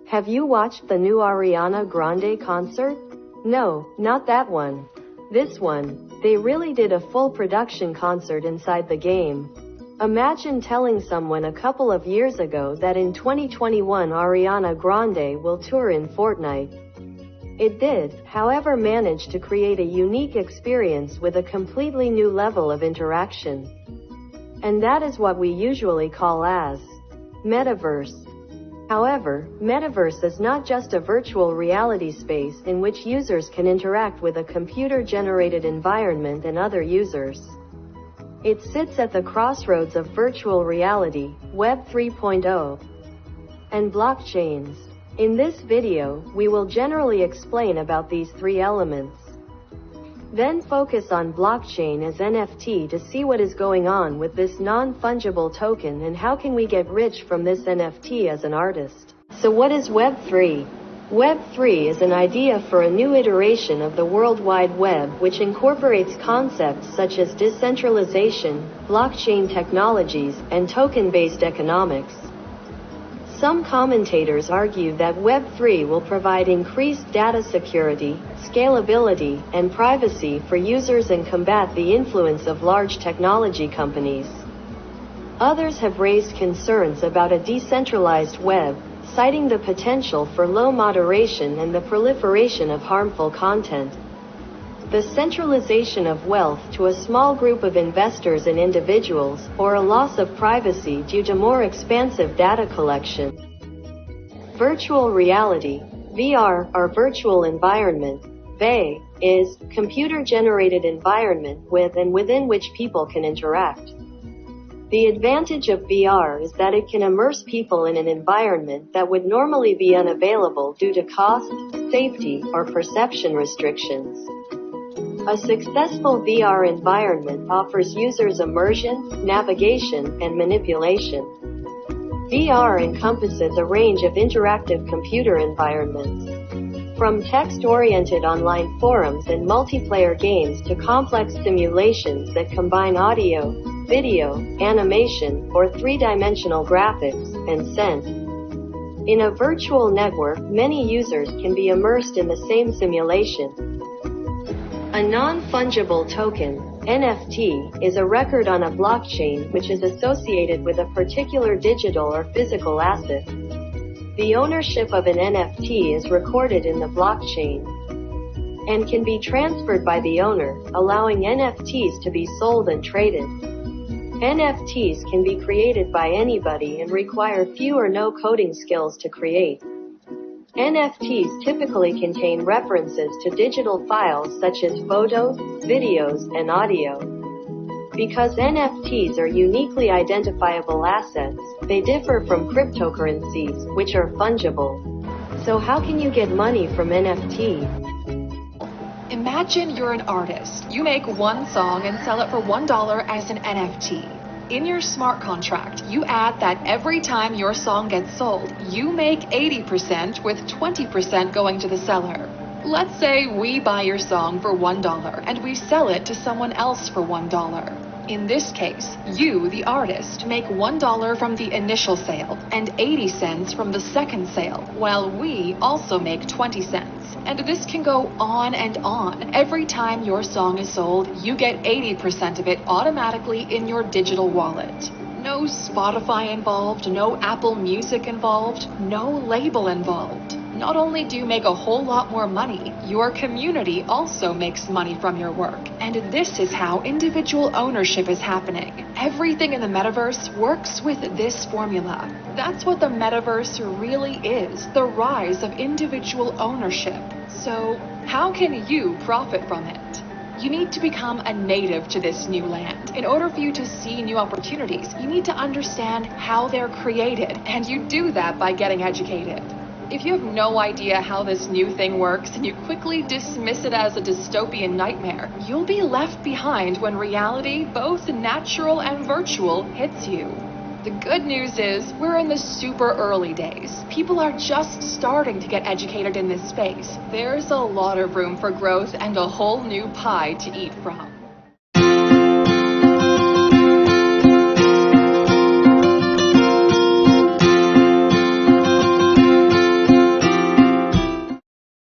Have you watched the new Ariana Grande concert? No, not that one. This one. They really did a full production concert inside the game. Imagine telling someone a couple of years ago that in 2021 Ariana Grande will tour in Fortnite. It did, however, manage to create a unique experience with a completely new level of interaction. And that is what we usually call as metaverse. However, metaverse is not just a virtual reality space in which users can interact with a computer-generated environment and other users. It sits at the crossroads of virtual reality, Web 3.0, and blockchains. In this video, we will generally explain about these three elements. Then focus on blockchain as NFT to see what is going on with this non-fungible token and how can we get rich from this NFT as an artist. So what is Web3? Web3 is an idea for a new iteration of the World Wide Web which incorporates concepts such as decentralization, blockchain technologies, and token-based economics. Some commentators argue that Web3 will provide increased data security, scalability, and privacy for users and combat the influence of large technology companies. Others have raised concerns about a decentralized web, citing the potential for low moderation and the proliferation of harmful content. The centralization of wealth to a small group of investors and individuals, or a loss of privacy due to more expansive data collection. Virtual reality, VR, or virtual environment, VE, is computer-generated environment with and within which people can interact. The advantage of VR is that it can immerse people in an environment that would normally be unavailable due to cost, safety, or perception restrictions. A successful VR environment offers users immersion, navigation, and manipulation. VR encompasses a range of interactive computer environments, from text-oriented online forums and multiplayer games to complex simulations that combine audio, video, animation, or three-dimensional graphics, and sense. In a virtual network, many users can be immersed in the same simulation. A non-fungible token, NFT, is a record on a blockchain which is associated with a particular digital or physical asset. The ownership of an NFT is recorded in the blockchain and can be transferred by the owner, allowing NFTs to be sold and traded. NFTs can be created by anybody and require few or no coding skills to create. NFTs typically contain references to digital files such as photos, videos, and audio. Because NFTs are uniquely identifiable assets, they differ from cryptocurrencies, which are fungible. So how can you get money from NFT? Imagine you're an artist. You make one song and sell it for $1 as an NFT. In your smart contract, you add that every time your song gets sold, you make 80% with 20% going to the seller. Let's say we buy your song for $1 and we sell it to someone else for $1. In this case, you, the artist, make $1 from the initial sale and 80 cents from the second sale, while we also make 20 cents. And this can go on and on. Every time your song is sold, you get 80% of it automatically in your digital wallet. No Spotify involved, no Apple Music involved, no label involved. Not only do you make a whole lot more money, your community also makes money from your work. And this is how individual ownership is happening. Everything in the metaverse works with this formula. That's what the metaverse really is, the rise of individual ownership. So, how can you profit from it? You need to become a native to this new land. In order for you to see new opportunities, you need to understand how they're created, and you do that by getting educated. If you have no idea how this new thing works and you quickly dismiss it as a dystopian nightmare, you'll be left behind when reality, both natural and virtual, hits you. The good news is we're in the super early days. People are just starting to get educated in this space. There's a lot of room for growth and a whole new pie to eat from.